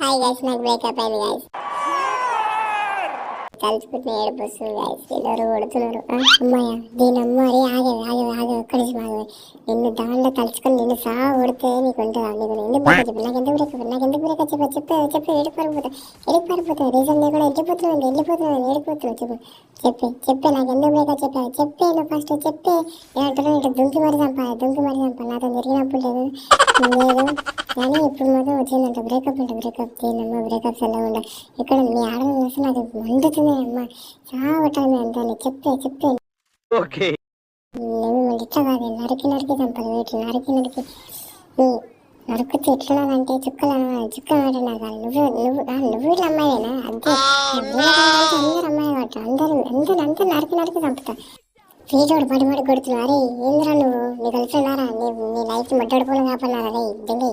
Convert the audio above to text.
Hi guys, నాకు breakup అయింది guys. తలుచుకుంటే ఏడుపు వస్తుంది గైస్. పిల్లలు కొడుతున్నారు. అమ్మాయ దీని అమ్మ అరే ఆగే ఒక్కడి బాగా నిన్ను దాంట్లో తలుచుకొని నిన్ను సహా కొడితే నీకు ఉంటుందా? నీకు ఎందుకు బ్రేకప్ చెప్పి నాకు ఎందుకు బ్రేకప్ చెప్పి ఏడిపారిపోతా రీజన్ లేకుండా వెళ్ళిపోతున్నావు చెప్పి నాకు ఎందుకు బ్రేకప్ చెప్పే నువ్వు ఫస్ట్ చెప్పే. ఏమంటారు ఇట్లా దుంకి మరి చంపాలి నాతో జరిగినప్పుడు లేదు కానీ ఇప్పుడు మాత్రం వచ్చిందంట బ్రేకప్ దీనమ్మ బ్రేకప్స్ ఎలా ఉండ ఇక్కడ మీ ఆడలు చూసి నాకు మండుతుంది అమ్మ చాలా కొట్టాలి అంటాను చెప్పే ఇట్లా కాదు నరికి చంపాలి వీటి నరికి నరుకుతే ఎట్లున్నానంటే చుక్కలు అంటున్నారు నువ్వు ఇట్లా అమ్మాయినా అంతే అందరు అమ్మాయి కావట్టు అందరు నరికి చంపుతా వీటోడు పడి కొడుతున్నావు. అరే ఏంద్రా నువ్వు నీ గర్ల్ ఫ్రెండ్ నీ లైఫ్ మడ్డడిపోయిన కాపాడారా రే దిండి